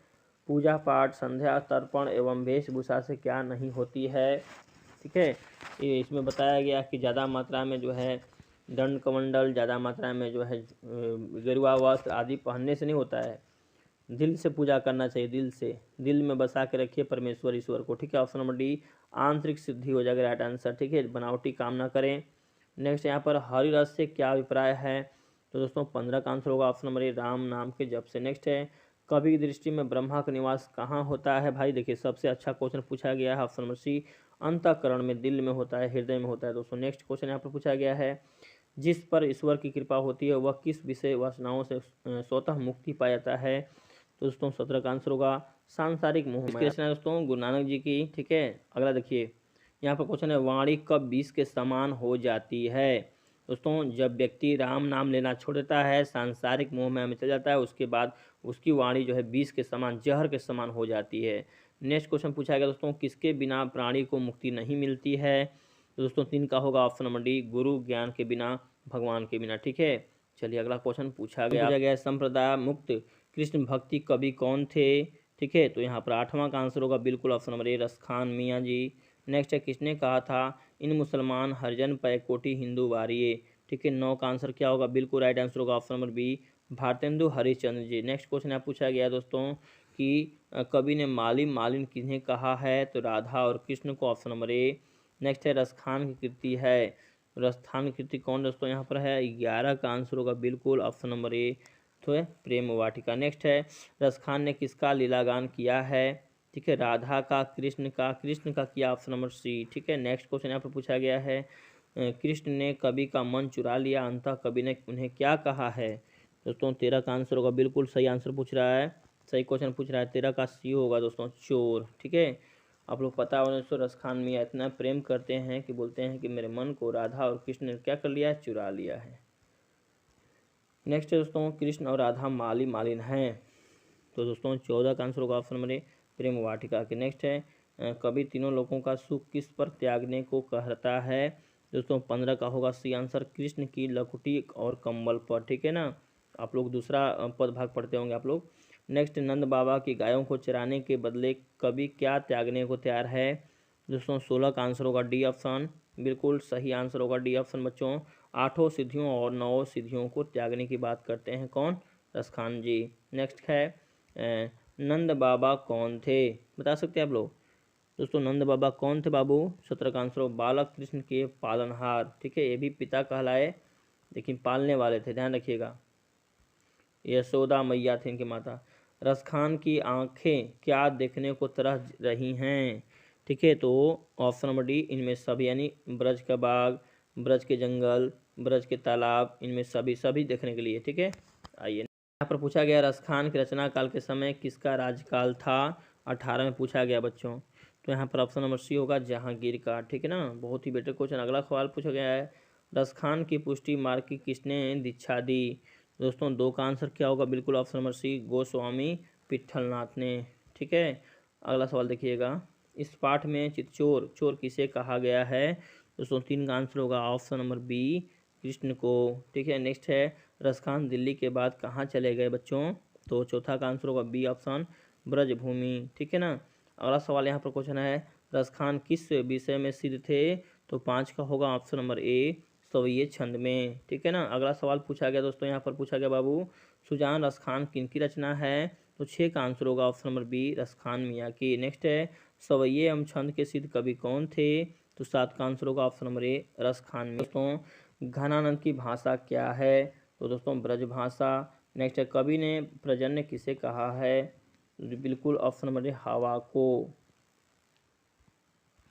पूजा पाठ, संध्या, तर्पण एवं वेशभूषा से क्या नहीं होती है? ठीक है, ये इसमें बताया गया कि ज़्यादा मात्रा में जो है दंड कमंडल, ज़्यादा मात्रा में जो है गेरुआ वस्त्र आदि पहनने से नहीं होता है। दिल से पूजा करना चाहिए, दिल से, दिल में बसा के रखिए परमेश्वर ईश्वर को। ठीक है, ऑप्शन नंबर डी आंतरिक सिद्धि हो जाएगा राइट आंसर। ठीक है, बनावटी काम ना करें। नेक्स्ट यहाँ पर हरि रस से क्या अभिप्राय है? तो दोस्तों 15 का आंसर होगा ऑप्शन नंबर ए राम नाम के जप से। नेक्स्ट है कवि की दृष्टि में ब्रह्मा का निवास कहाँ होता है? भाई देखिए सबसे अच्छा क्वेश्चन पूछा गया है, ऑप्शन नंबर सी अंतःकरण में, दिल में होता है, हृदय में होता है दोस्तों। नेक्स्ट क्वेश्चन यहाँ पर पूछा गया है, जिस पर ईश्वर की कृपा होती है वह किस विषय वासनाओं से स्वतः मुक्ति पा जाता है? तो दोस्तों 17 का आंसर होगा सांसारिक मोह। इसकी रचना दोस्तों गुरु नानक जी की। ठीक है, अगला देखिए यहाँ पर क्वेश्चन है, वाणी कब विष के समान हो जाती है? दोस्तों जब व्यक्ति राम नाम लेना छोड़ देता है, सांसारिक मोह में चल जाता है, उसके बाद उसकी वाणी जो है विष के समान, जहर के समान हो जाती है। नेक्स्ट क्वेश्चन पूछा गया दोस्तों, किसके बिना प्राणी को मुक्ति नहीं मिलती है? तो दोस्तों 3 का होगा ऑप्शन नंबर डी गुरु ज्ञान के बिना, भगवान के बिना। ठीक है, चलिए अगला क्वेश्चन पूछा गया संप्रदाय मुक्त कृष्ण भक्ति कवि कौन थे? ठीक है, तो यहाँ पर 8वां का आंसर होगा बिल्कुल ऑप्शन नंबर ए रसखान मियाँ जी। नेक्स्ट है किसने कहा था इन मुसलमान हरिजन पै कोटि हिंदू वारिये? ठीक है, 9 का आंसर क्या होगा? बिल्कुल राइट आंसर होगा option number B Bharatendu Harishchandra ji. Next question यहाँ पूछा गया दोस्तों कि कवि ने माली मालिन किन्हें कहा है? तो राधा और कृष्ण को, ऑप्शन नंबर ए। नेक्स्ट है रसखान की कृति है, रसखान की कृति कौन दोस्तों? यहाँ पर है 11 का आंसर होगा बिल्कुल ऑप्शन नंबर ए, तो है प्रेम वाटिका। नेक्स्ट है रसखान ने किसका लीलागान किया है? ठीक है, राधा का, कृष्ण का, कृष्ण का किया, ऑप्शन नंबर सी। ठीक है, नेक्स्ट क्वेश्चन यहाँ पर पूछा गया है, कृष्ण ने कवि का मन चुरा लिया, अंततः कवि ने उन्हें क्या कहा है? दोस्तों 13 का आंसर होगा बिल्कुल सही आंसर पूछ रहा है, सही क्वेश्चन पूछ रहा है, 13 का सी होगा दोस्तों चोर। ठीक है, आप लोग पता होने से रसखान मियाँ इतना प्रेम करते हैं कि बोलते हैं कि मेरे मन को राधा और कृष्ण ने क्या कर लिया है? चुरा लिया है। नेक्स्ट है दोस्तों कृष्ण और राधा माली मालिन हैं, तो दोस्तों 14 का आंसर होगा ऑप्शन नंबर ए प्रेम वाटिका के। नेक्स्ट है कवि तीनों लोगों का सुख किस पर त्यागने को कहता है? दोस्तों 15 का होगा सी आंसर कृष्ण की लकुटी और कंबल पर। ठीक है ना, आप लोग दूसरा पद भाग पढ़ते होंगे आप लोग। नेक्स्ट नंद बाबा की गायों को चराने के बदले कवि क्या त्यागने को तैयार है? दोस्तों 16 का आंसर होगा डी ऑप्शन, बिल्कुल सही आंसर होगा डी ऑप्शन बच्चों। 8 सिद्धियों और 9 सिद्धियों को त्यागने की बात करते हैं कौन? रसखान जी। नेक्स्ट है नंद बाबा कौन थे? बता सकते हैं आप लोग? दोस्तों नंद बाबा कौन थे बाबू? 17 का आंसर हो बालक कृष्ण के पालनहार। ठीक है, ये भी पिता कहलाए लेकिन पालने वाले थे, ध्यान रखिएगा। यशोदा मैया थे इनकी माता। रसखान की आंखें क्या देखने को तरह रही हैं? ठीक है, तो ऑप्शन नंबर डी इनमें सभी, यानी ब्रज का बाग, ब्रज के जंगल, ब्रज के तालाब, इनमें सभी सभी देखने के लिए। ठीक है, आइए यहाँ पर पूछा गया रसखान के रचना काल के समय किसका राज्यकाल था? 18 में पूछा गया बच्चों, तो यहाँ पर ऑप्शन नंबर सी होगा जहांगीर का। ठीक है ना, बहुत ही बेटर क्वेश्चन। अगला सवाल पूछा गया है रसखान की पुष्टि मार्ग की किसने दीक्षा दी? दोस्तों 2 का आंसर क्या होगा? बिल्कुल ऑप्शन नंबर सी गोस्वामी पिट्ठलनाथ ने। ठीक है, अगला सवाल देखिएगा, इस पाठ में चितचोर चोर किसे कहा गया है? दोस्तों 3 का आंसर होगा ऑप्शन नंबर बी कृष्ण को। ठीक है, नेक्स्ट है रसखान दिल्ली के बाद कहाँ चले गए बच्चों? तो चौथा का आंसर होगा बी ऑप्शन ब्रजभूमि। ठीक है ना, अगला सवाल यहाँ पर क्वेश्चन है रसखान किस विषय में सिद्ध थे? तो 5 का होगा ऑप्शन नंबर ए सवैये छंद में। ठीक है ना, अगला सवाल पूछा गया दोस्तों, यहाँ पर पूछा गया बाबू सुजान रसखान किनकी रचना है? तो 6 का आंसर होगा ऑप्शन नंबर बी रसखान मियाँ की। नेक्स्ट है सवैये एवं छंद के सिद्ध कवि कौन थे? तो 7 का आंसर होगा ऑप्शन नंबर ए रसखान मियाँ। दोस्तों घनानंद की भाषा क्या है? तो दोस्तों ब्रज भाषा। नेक्स्ट है कवि ने प्रजन्य किसे कहा है? बिल्कुल ऑप्शन नंबर ए हवा को।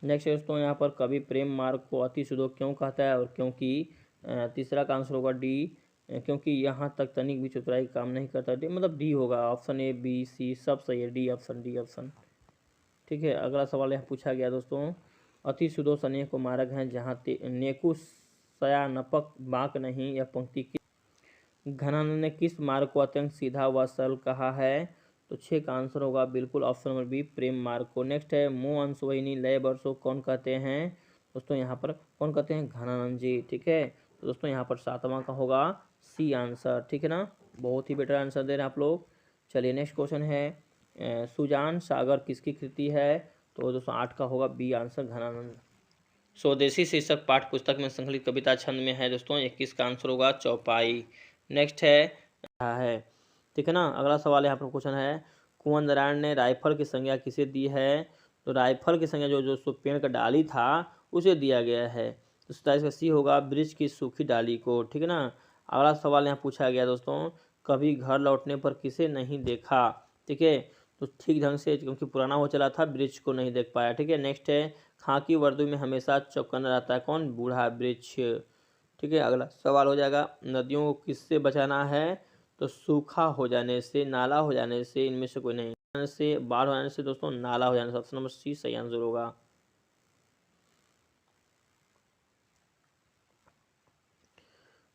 नेक्स्ट दोस्तों यहाँ पर कवि प्रेम मार्ग को अति सुडोक क्यों कहता है? और क्योंकि तीसरा का आंसर होगा डी, क्योंकि यहाँ तक तनिक भी चतुराई काम नहीं करता। डी मतलब डी होगा, ऑप्शन ए बी सी सब सही है, डी ऑप्शन, डी ऑप्शन। ठीक है, अगला सवाल यहाँ पूछा गया दोस्तों, अति सुदोष अनेक मार्ग हैं जहाँ नेकु सया नपक बांक नहीं, यह पंक्ति किस घनानंद ने किस मार्ग को अत्यंत सीधा व सरल कहा है? तो 6 का आंसर होगा बिल्कुल ऑप्शन नंबर बी प्रेम मार्ग को। नेक्स्ट है मुँह अंशुवहिनी लय बरसो कौन कहते हैं दोस्तों, यहाँ पर कौन कहते हैं, घनानंद जी। ठीक है, तो दोस्तों यहाँ पर 7वां का होगा सी आंसर। ठीक है ना, बहुत ही बेटर आंसर दे रहे हैं आप लोग। चलिए नेक्स्ट क्वेश्चन है सुजान सागर किसकी कृति है, तो दोस्तों 8 का होगा बी आंसर घनानंद। स्वदेशी शीर्षक पाठ्य पुस्तक में संकलित कविता छंद में है दोस्तों, 21 का आंसर होगा चौपाई। नेक्स्ट है ठीक है ना। अगला सवाल यहाँ पर क्वेश्चन है कुंवर नारायण ने राइफल की संज्ञा किसे दी है, तो राइफल की संज्ञा जो जो पेड़ का डाली था उसे दिया गया है, तो 27 का सी होगा वृक्ष की सूखी डाली को। ठीक है ना। अगला सवाल यहाँ पूछा गया दोस्तों कभी घर लौटने पर किसे नहीं देखा। ठीक है, तो ठीक ढंग से क्योंकि पुराना हो चला था वृक्ष को नहीं देख पाया। ठीक है, नेक्स्ट है खाकी वर्दी में हमेशा चौकन्ना रहता है कौन, बूढ़ा वृक्ष। ठीक है, अगला सवाल हो जाएगा नदियों को किससे बचाना है, तो सूखा हो जाने से, नाला हो जाने से, इनमें से कोई नहीं, से बाढ़ हो जाने से दोस्तों, नाला हो जाने से। ऑप्शन नंबर सी सही आंसर होगा।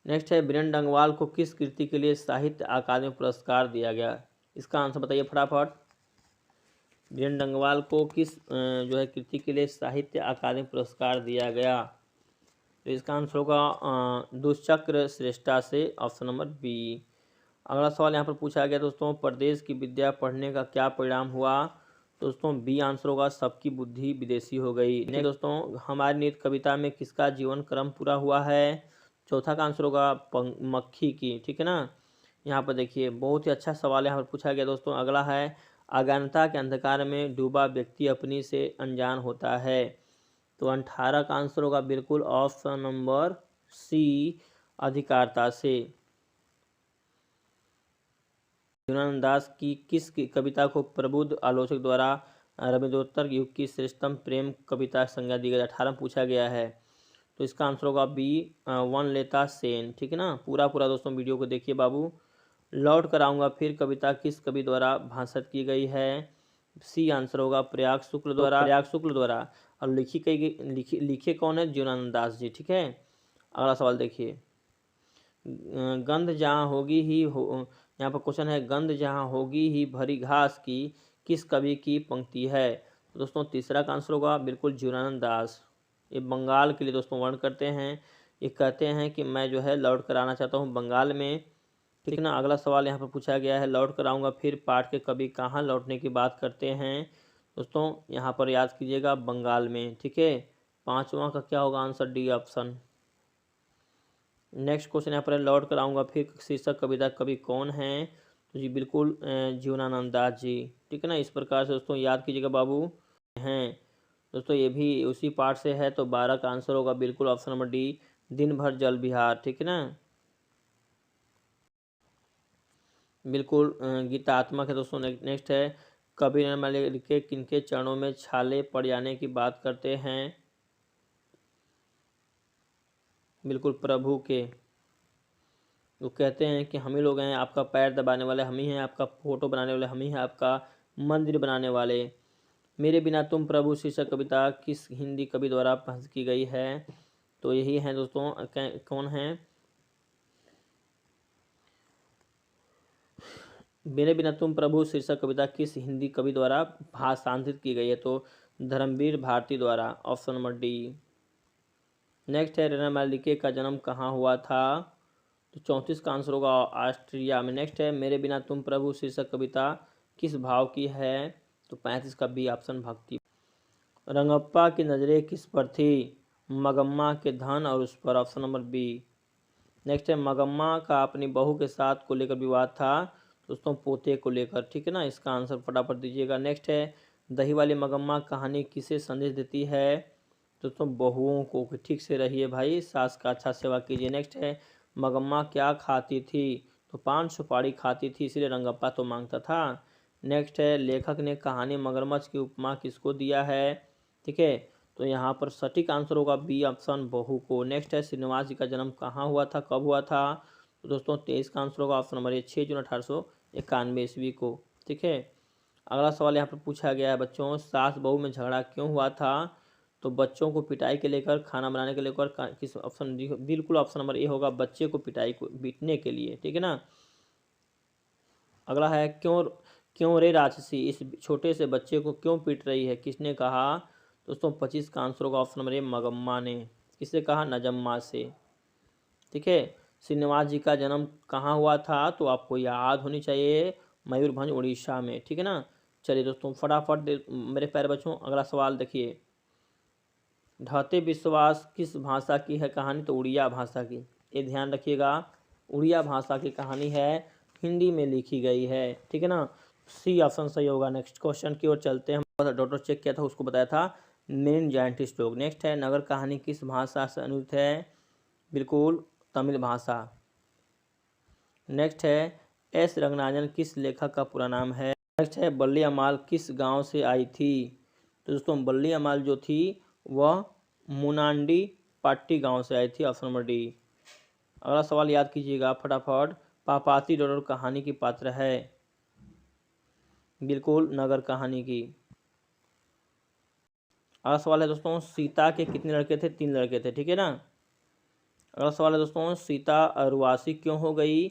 नेक्स्ट है बीरेन डंगवाल को किस कृति के लिए साहित्य अकादमी पुरस्कार दिया गया, इसका आंसर बताइए फटाफट। बीरेन डंगवाल को किस जो है कृति के लिए साहित्य अकादमी पुरस्कार दिया गया, तो इसका आंसर होगा दुष्चक्र श्रेष्ठा से, ऑप्शन नंबर बी। अगला सवाल यहाँ पर पूछा गया दोस्तों प्रदेश की विद्या पढ़ने का क्या परिणाम हुआ, तो दोस्तों बी आंसर होगा सबकी बुद्धि विदेशी हो गई। नेक्स्ट दोस्तों हमारी नियत कविता में किसका जीवन क्रम पूरा हुआ है, चौथा का आंसर होगा मक्खी की। ठीक है ना, यहाँ पर देखिए बहुत ही अच्छा सवाल यहाँ पर पूछा गया दोस्तों। अगला है अज्ञानता के अंधकार में डूबा व्यक्ति अपनी से अनजान होता है, तो 18 का आंसर होगा बिल्कुल ऑप्शन नंबर सी अधिकारता से। जीवनानंद दास की किस कविता को प्रबुद्ध आलोचक द्वारा रविंद्रोत्तर युग की श्रेष्ठतम प्रेम कविता संज्ञा दी गई, 18 में पूछा गया है, तो इसका आंसर होगा बी वनलेता सेन। ठीक है ना, पूरा पूरा दोस्तों वीडियो को देखिए बाबू। लौट कर आऊँगा फिर कविता किस कवि द्वारा भाषित की गई है, सी आंसर होगा प्रयाग शुक्ल द्वारा, प्रयाग शुक्ल द्वारा। और लिखे कौन है, जीवनानंद दास जी। ठीक है, अगला सवाल देखिए गंध जहाँ होगी ही हो, यहाँ पर क्वेश्चन है गंध जहाँ होगी ही भरी घास की किस कवि की पंक्ति है, तो दोस्तों तीसरा का आंसर होगा बिल्कुल जीवनानंद दास। ये बंगाल के लिए दोस्तों वर्ण करते हैं, ये कहते हैं कि मैं जो है लौट कर आना चाहता हूँ बंगाल में। ठीक ना, अगला सवाल यहाँ पर पूछा गया है लौट कर आऊँगा फिर पाठ के कवि कहाँ लौटने की बात करते हैं, दोस्तों यहाँ पर याद कीजिएगा बंगाल में। ठीक है, 5वां का क्या होगा answer, D option. Next question यहाँ पर लौट कर आऊँगा फिर शीर्षक कविता कवि कौन है, तो जी बिल्कुल जीवनानंद दास जी। ठीक है ना, इस प्रकार से दोस्तों याद कीजिएगा बाबू हैं दोस्तों, ये भी उसी पार्ट से है, तो 12 का आंसर होगा बिल्कुल ऑप्शन नंबर डी दिन भर जल विहार। ठीक है ना, बिल्कुल गीतात्मक है दोस्तों। नेक्स्ट है कबीर ने लिखे किनके चरणों में छाले पड़ जाने की बात करते हैं, बिल्कुल प्रभु के। वो कहते हैं कि हम ही लोग हैं आपका पैर दबाने वाले, हम ही हैं आपका फोटो बनाने वाले, हम ही हैं आपका मंदिर बनाने वाले। मेरे बिना तुम प्रभु शीर्षक कविता किस हिंदी कवि द्वारा भाषित की गई है, तो यही है दोस्तों कौन है, मेरे बिना तुम प्रभु शीर्षक कविता किस हिंदी कवि द्वारा भाषांतरित की गई है, तो धर्मवीर भारती द्वारा, ऑप्शन नंबर डी। नेक्स्ट है रेना मालिके का जन्म कहाँ हुआ था, तो 34 का आंसर होगा ऑस्ट्रिया में। नेक्स्ट है मेरे बिना तुम प्रभु शीर्षक कविता किस भाव की है, तो 35 का बी ऑप्शन भक्ति। रंगप्पा की नज़रें किस पर थी, मगम्मा के धन और उस पर, ऑप्शन नंबर बी। नेक्स्ट है मगम्मा का अपनी बहू के साथ को लेकर विवाद था, दोस्तों पोते को लेकर। ठीक है ना, इसका आंसर फटाफट दीजिएगा। नेक्स्ट है दही वाली मगम्मा कहानी किसे संदेश देती है, दोस्तों बहुओं को ठीक से रहिए भाई, सास का अच्छा सेवा कीजिए। नेक्स्ट है मगम्मा क्या खाती थी, तो पान सुपारी खाती थी, इसलिए रंगप्पा तो मांगता था। नेक्स्ट है लेखक ने कहानी मगरमच्छ की उपमा किसको दिया है, ठीक है, तो यहाँ पर सटीक आंसर होगा बी ऑप्शन बहू को। नेक्स्ट है श्रीनिवास जी का जन्म कहाँ हुआ था, कब हुआ था, तो दोस्तों 23 का आंसर होगा ऑप्शन नंबर ए 6 जून 1891 ईस्वी को। ठीक है, अगला सवाल यहाँ पर पूछा गया है बच्चों सास बहू में झगड़ा क्यों हुआ था, तो बच्चों को पिटाई के लेकर, खाना बनाने के लेकर, किस ऑप्शन, बिल्कुल ऑप्शन नंबर ए होगा बच्चे को पिटाई को बीटने के लिए। ठीक है ना, अगला है क्यों रे राक्षसी, इस छोटे से बच्चे को क्यों पीट रही है, किसने कहा। दोस्तों 25 का आंसर होगा ऑप्शन नंबर ए मगम्मा ने। किससे कहा, नजम्मा से। ठीक है। श्रीनिवास जी का जन्म कहाँ हुआ था, तो आपको याद होनी चाहिए, मयूरभंज उड़ीसा में। ठीक है ना। चलिए दोस्तों फटाफट मेरे प्यारे बच्चों अगला सवाल देखिए। ढाते विश्वास किस भाषा की है कहानी, तो उड़िया भाषा की। ये ध्यान रखिएगा, उड़िया भाषा की कहानी है, हिंदी में लिखी गई है। ठीक है ना। सी ऑप्शन सही होगा। नेक्स्ट क्वेश्चन की ओर चलते हैं। डॉक्टर चेक किया था, उसको बताया था मेन जाइंटिस्ट लोग। नेक्स्ट है, नगर कहानी किस भाषा से अनुदित है, बिल्कुल तमिल भाषा। नेक्स्ट है, एस रंगराजन किस लेखक का पूरा नाम है। नेक्स्ट है, बल्ली अमाल किस गांव से आई थी, तो दोस्तों बल्ली अमाल जो थी वह मुनांडी पाट्टी गांव से आई थी, ऑप्शन नंबर डी। अगला सवाल याद कीजिएगा फटाफट। पापाती डोडर कहानी की पात्र है, बिल्कुल नगर कहानी की। अगला सवाल है दोस्तों, सीता के कितने लड़के थे, 3 लड़के थे। ठीक है ना। अगला सवाल है दोस्तों, सीता अरुवासी क्यों हो गई।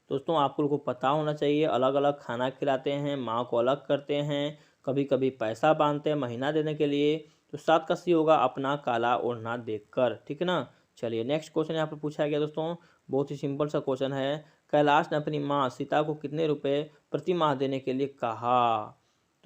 दोस्तों आप लोग को पता होना चाहिए, अलग अलग खाना खिलाते हैं, माँ को अलग करते हैं, कभी कभी पैसा बांधते हैं महीना देने के लिए, तो 7 का सी होगा अपना काला ओढ़ना देखकर। ठीक है ना। चलिए नेक्स्ट क्वेश्चन यहाँ पर पूछा गया दोस्तों, बहुत ही सिंपल सा क्वेश्चन है। कैलाश ने अपनी माँ सीता को कितने रुपए प्रति माह देने के लिए कहा,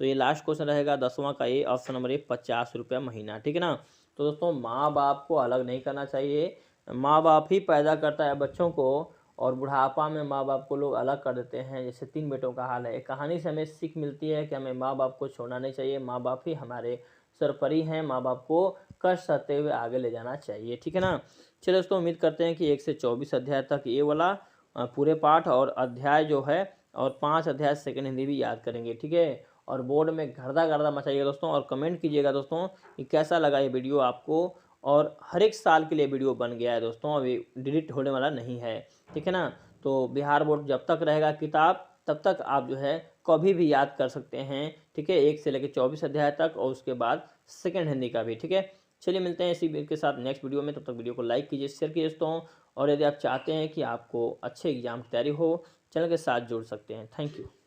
तो ये लास्ट क्वेश्चन रहेगा 10वां का, ये ऑप्शन नंबर ए 50 रुपये महीना। ठीक है ना। तो दोस्तों माँ बाप को अलग नहीं करना चाहिए, माँ बाप ही पैदा करता है बच्चों को, और बुढ़ापा में माँ बाप को लोग अलग कर देते हैं, जैसे 3 बेटों का हाल है। एक कहानी से हमें सीख मिलती है कि हमें माँ बाप को छोड़ना नहीं चाहिए, माँ बाप ही हमारे सरपरी हैं, माँ बाप को कष्ट सहते हुए आगे ले जाना चाहिए। ठीक है ना। चलिए दोस्तों उम्मीद करते हैं कि 1 से 24 अध्याय तक ये वाला पूरे पाठ और अध्याय जो है, और 5 अध्याय सेकंड हिंदी भी याद करेंगे। ठीक है। और बोर्ड में गर्दा गर्दा मचाइएगा दोस्तों, और कमेंट कीजिएगा दोस्तों कि कैसा लगा ये वीडियो आपको। और हर एक साल के लिए वीडियो बन गया है दोस्तों, अभी डिलीट होने वाला नहीं है। ठीक है ना। तो बिहार बोर्ड जब तक रहेगा किताब, तब तक आप जो है कभी भी याद कर सकते हैं। ठीक है। 1 से लेकर 24 अध्याय तक, और उसके बाद सेकंड हिंदी का भी। ठीक है। चलिए मिलते हैं इसी के साथ नेक्स्ट वीडियो में, तब तक वीडियो को लाइक कीजिए, शेयर कीजिए दोस्तों। और यदि आप चाहते हैं कि आपको अच्छे एग्जाम की तैयारी हो, चैनल के साथ जुड़ सकते हैं। Thank you.